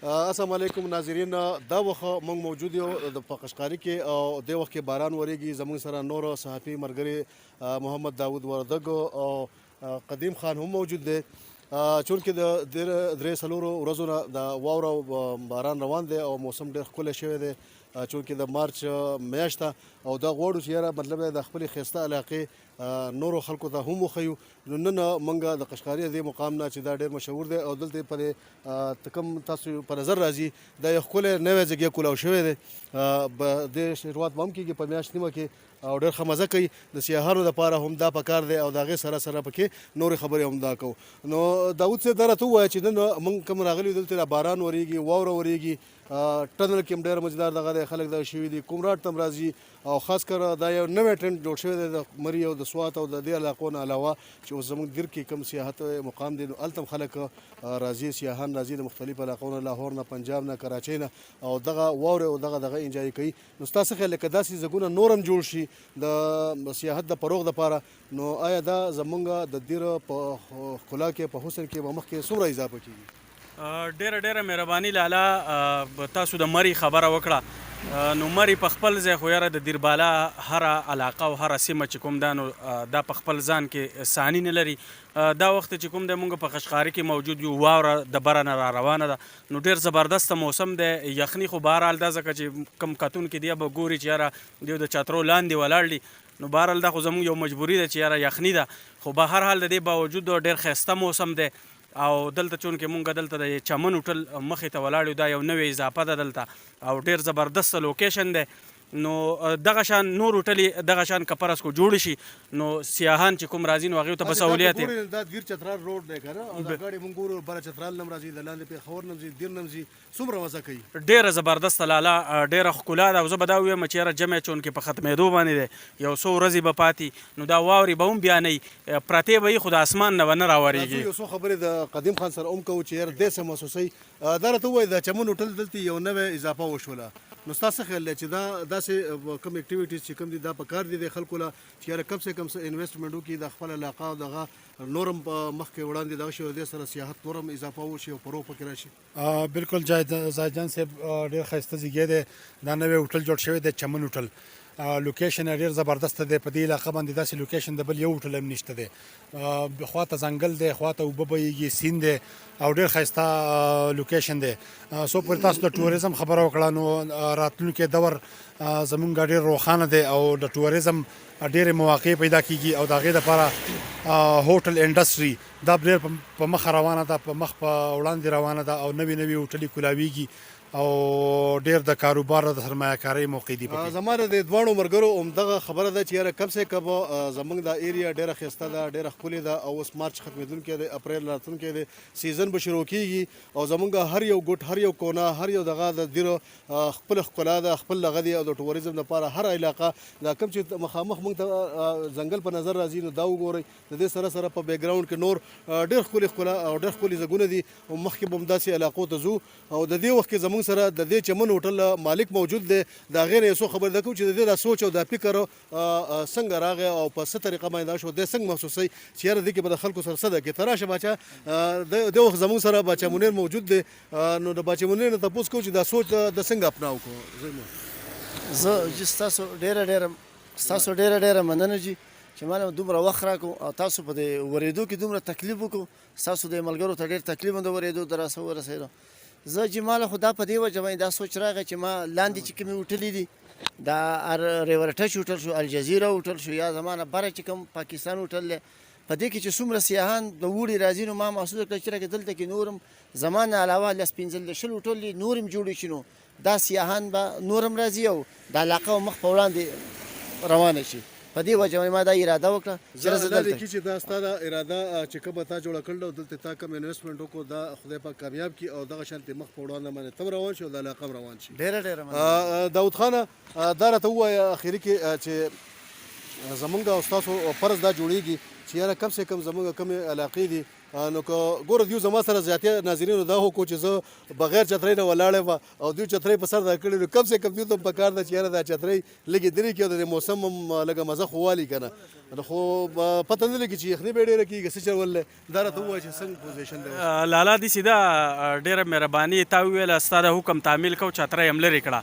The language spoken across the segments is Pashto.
السلام علیکم ناظرین. دا وخت موږ موجود یو په قشقاري کې او د وخت کې باران وریږي. زموږ سره نور صحافي ملګری محمد داود وردګ او قدیم خان هم موجود دی. چونکې د درې څلورو ورځو نه د واوره او باران روان دی او موسم ډېر ښکلی شوی دی. چونکې د مارچ میاشت ده او دا غواړو چې یاره مطلب د خپلې ښایسته علاقې نورو خلکو ته هم وښیو. نو نن موږ د قشقاري دې مقام نه چې دا ډېر مشهور دی او دلته په کوم تاسو په نظر راځي دا یو ښکلی نوی ځای کولاو شوی دی. د شروعات به هم کېږي په میاشت نیمه کې او ډېر ښه مزه کوي. د سیاحانو دپاره هم دا پکار دی او د هغې سره سره پکې نورې خبرې هم دا کوو. نو داود صاحب دا راته ووایه چې نن موږ کوم راغلي دلته را باران وریږي، واوره وریږي، ټنل کې هم ډېر مزیدار دغه دی، خلک دغه شوي دي، کومراټ ته هم راځي او خاص کر دا یو نوی ټرند جوړ شوی دی د مري او د سوات او د دې علاقو نه علاوه چې اوس زموږ ګیر کې کوم سیاحت مقام دی نو هلته هم خلک راځي، سیاحان راځي د مختلفو علاقو نه، لاهور نه، پنجاب نه، کراچۍ نه او دغه واورې او دغه انجوای کوي. نو ستاسو خیال دی که داسې ځایونه نور هم جوړ شي د سیاحت د فروغ دپاره نو آیا دا زموږ د دیر په ښکلا کې په حسن کې به مخکې څومره اضافه کېږي؟ ډیره مهرباني لاله تاسو د مری خبره وکړه. نو مری په خپل ځای خو یاره د دیربالا هره علاقه او هره سیمه چې کوم دا نو دا په خپل ځان کې ثاني نه لري. دا وخت چې کوم دی مونږ په قشقاري کې موجود یو، واوره د بره نه را روانه ده نو ډېر زبردسته موسم دی. یخني خو بهرحال دا ځکه چې کم کتونکي دی به ګوري چې یاره دیو د چترو لاندې ولاړ دي نو بهرحال دا خو زموږ یو مجبوري ده چې یاره یخني ده. خو به هر حال د دې باوجود ډېر ښایسته موسم دی او دلته چونکې مونږ دلته د چمن هوټل مخې ته ولاړ یو، دا یو نوې اضافه ده دلته او ډېر زبردسته لوکیشن دی. نو دغه شان نور هوټلې دغه شان که فرض کو جوړ شي نو سیاحان چې کوم راځي نو هغوی ته به سهولیت دا دیر چترال روډ دی که نه او دا ګاډي مونږ ګورو بره چترال نه هم راځي، د لاندې پېښور نه هم ځي، دیر نه هم ځي، څومره مزه کوي. ډېره زبردسته لاله ډېره ښکلا ده او زه به دا ووایم چې یاره جمع چونکې په ختمېدو باندې دی، یو څو ورځې به پاتې نو دا واورې به هم بیا نه وي، پرتې به وي خو د اسمان نه به نه راورېږي. یو څو خبرې د قدیم خان سره هم کوو چې یاره دې څه محسوسوي. دا راته ووایي د چمن هوټل دلته یو نوې اضافه وشوله نو ستاسو څه خیال دی چې دا داسې کوم اکټیویټیز چې کوم دي دا پکار دي د خلکو له چې یاره کم سے کم انویسټمنټ وکړي د خپل علاقه او دغه نور هم مخکې وړاندې دغه شي او دې سره سیاحت نور هم اضافه وشي او فروغ پکې راشي. بالکل زاهدجان صاحب ډېر ښایسته ځای دی، دا نوی هوټل جوړ شوی دی چمن هوټل. لوکیشن ډېر زبردسته دی، په دې علاقه باندې داسې لوکیشن د بل یو هوټل هم نشته دی. خواته ځنګل دی، خواته اوبه بهیږي، سیند دی او ډېر ښایسته لوکیشن دی. څو پورې تاسو د ټوریزم خبره وکړه نو راتلونکی دور زمونږ ډېر روښانه دی او د ټوریزم ډېرې مواقع پیدا کېږي او د هغې دپاره هوټل انډسټري دا ډېر په مخه روانه ده، په مخ په وړاندې روانه ده او نوې هوټلې کولاویږي او ډېر د کاروبار د سرمایه کارۍ موقع دي پکې. زما د دواړو ملګرو همدغه خبره ده چې یاره کم سے کم زموږ دا ایریا ډېره ښایسته ده، ډېره ښکلې ده او اوس مارچ ختمېدونکی دی، اپریل راتلونکی دی، سیزن به شروع کېږي او زموږ هر یو ګوټ، هر یو کونه، هر یو دغه د دیرو خپل ښکلا ده، خپل دغه دی او د ټوریزم لپاره هر علاقه دا کوم چې مخامخ موږ ته ځنګل په نظر راځي نو دا وګورئ. د دې سره سره په بیک ګراونډ کې نور ډېر ښکلې ښکلا او ډېر ښکلي ځایونه دي او مخکې به هم داسې علاقو ته ځو او د دې وخت کې زموږ سره د دې چمن هوټل مالک موجود دی. د هغې نه یو څو خبرې دا کوو چې د دې دا سوچ او دا فکر څنګه راغی او په څه طریقه باندې دا شو، دی څنګه محسوسوي چې یاره دې کې به د خلکو سره څه ده کې ته راشه باچا. د وخت زموږ سره باچا منیر موجود دی نو د باچا منیر نه تپوس کوو چې دا سوچ د څنګه اپناو کړو. زه چې ستاسو ډېره مننه جي چې ما دومره وخت راکړو او تاسو په دې ورېدو کې دومره تکلیف وکړو. ستاسو د ملګرو ته ډېر تکلیف هم د ورېدو د ورسېدو. زه چې ماله خو دا په دې وجه باندې دا سوچ راغی چې ما لاندې چې کومې هوټلې دي دا ریورټچ هوټل شو، الجزیره هوټل شو، یا زما نه بره چې کوم پاکستان هوټل دی په دې کې چې څومره سیاحان د وړي راځي نو ما محسوسه کړه چې دلته کې نور هم زما نه علاوه لس پنځه شل هوټل دي نور هم جوړ شي نو دا سیاحان به نور هم راځي او د علاقه مخ په وړاندې روانه شي. په دې وجه باندې ما دا اراده وکړه چې دلته کې چې دا ستا دا اراده چې کومه تا جوړه کړله او دلته تا کوم انویسټمنټ وکړو دا خدای پاک کامیاب کړي او دغه شانتې مخ په وړاندې باندې ته روان شي او د علاقه هم روان شي. ډېره داود خانه دا راته ووایه اخري کې چې زمونږ او ستاسو فرض دا جوړیږي چې یاره کم سے کم زمونږ کومې علاقې دي نو که ګوره دوی زما سره زیاتې ناظرینو دا وکړو چې زه بغیر چترۍ نه ولاړ یم او دوی چترۍ په سر راکړې نو کم سے کم دوی ته هم پکار ده چې یاره دا چترۍ لږې درې کړي او د موسم هم لږه مزه خو والي که نه نو خو پته نه لګي چې یخني به یې ډېره کېږي څه چل ولې دا راته ووایه چې څنګه پوزیشن دی لالا داسې ده ډېره مهرباني تا وویله ستا د حکم تعمیل کو چترۍ هم لرې کړه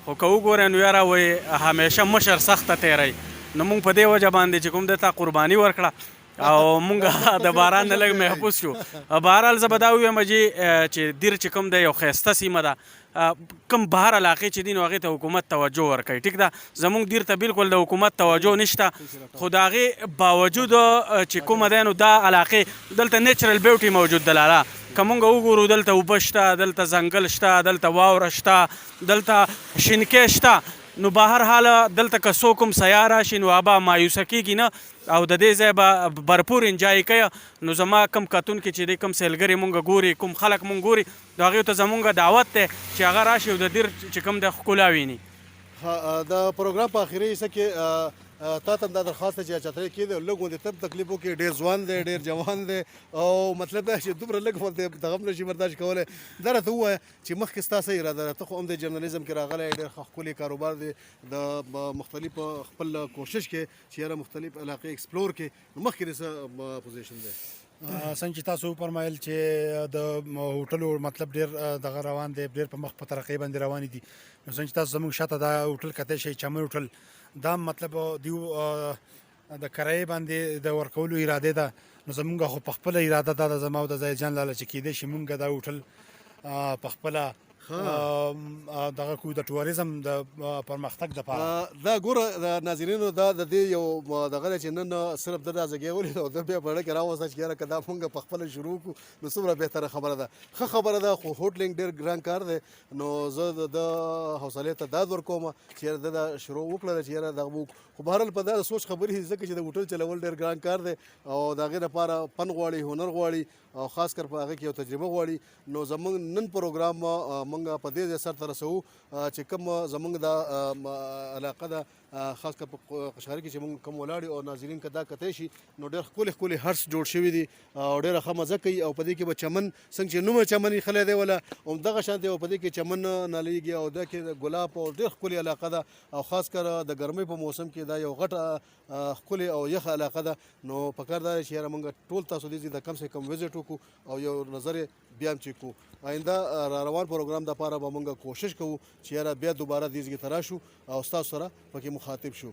خو که وګورې نو یاره وایي همیشه مشر سخته تیری نو موږ په دې وجه باندې چې کوم دی تا قرباني ورکړه او مونږ د باران نه لږ محفوظ شو بهرحال زه به دا ووایم چې دیر چې کوم دی یو ښایسته سیمه ده کوم بهر علاقې چې دي نو هغې ته حکومت توجه ورکوي ټیک ده زموږ دیر ته بالکل د حکومت توجه نشته خو د هغې باوجود چې کومه دی نو دا علاقې دلته نیچرل بیوټي موجود ده لالا که مونږ وګورو دلته اوبه شته دلته ځنګل شته دلته واوره شته دلته شینکۍ شته نو بهر حال دلته که څوک هم سیاه راشي نو هغه به مایوسه کېږي نه او د دې ځای به برپور انجای کوي نو زما کم کتونکي چې دی کم سیلګري مونږ ګوري کوم خلک مونږ ګوري د هغې ته زمونږ دعوت دی چې هغه راشي او د دیر چې کوم دی ښکلا ویني د پروګرام په آخري حصه کې تا ته دا درخواست دی چې چترۍ کېدی لږ غوندې تب تکلیف وکړي ډېر ځوان دی ډېر جوان دی او مطلب دا چې دومره لږ غوندې دغه هم نشي برداشت کولی دا راته ووایه چې مخکې ستا څه اراده ده ته خو هم د جرنالیزم کې راغلی ډېر ښکلی کاروبار دی د مختلف خپل کوشش کې چې یاره مختلف علاقې ایکسپلور کړي نو مخکې دې څه پوزیشن دی څنګه چې تاسو وفرمایل چې د هوټلو مطلب ډېر دغه روان دی ډېر په مخ په ترقۍ باندې روانې دي نو څنګه چې تاسو زموږ شاته دا هوټل کتی شئ چمن هوټل دا مطلب دیو د کرایې باندې د ورکولو اراده ده نو زمونږ خو په خپله اراده دا د زما او د ځای جان لاله چې کیدای شي مونږ دا هوټل په خپله دغه کو د ټوریزم د پرمختګ دپاره دا ګوره د ناظرینو دا د دې یو دغه دی چې نن صرف د دا ځګۍ ولید او د بیا په اړه کې راوسته چې یاره که دا مونږ په خپله شروع کړو نو څومره بهتره خبره ده ښه خبره ده خو هوټلینګ ډېر ګران کار دی نو زه د حوصلې ته داد ورکوم چې یاره ده دا شروع وکړله چې یاره دغه خو بهرحال په دا سوچ خبرې دي ځکه چې د هوټل چلول ډېر ګران کار دی او د هغې لپاره فن غواړي هنر غواړي او خاص کر په هغه کې یو تجربه غواړي نو زموږ نن پروګرام موږ په دې ځای سرته رسوو چې کوم زموږ دا علاقه ده خاص کر په قشقاري کې چې موږ کوم ولاړ او ناظرین که دا کتی شي نو ډېر ښکلي ښکلي هرس جوړ شوي دي او ډېره ښه مزه کوي او په دې کې به چمن څنګه چې نوم چمن ایښلی دی وله همدغه شانتې او په دې کې چمن نالیږي او دا کې ګلاب او ډېر ښکلې علاقه ده او خاص کر د ګرمۍ په موسم کې دا یو غټه ښکلې او یخه علاقه ده نو پکار دا دی چې یاره موږ ټول تاسو دې ځای ته کم سے کم وزټ وکړو او یو نظر یې بیا هم چیک کړو آینده را روان پروګرام دپاره به موږ کوشش کوو چې یاره بیا دوباره دې ځای ته راشو او ستاسو سره پکې مخاطب شو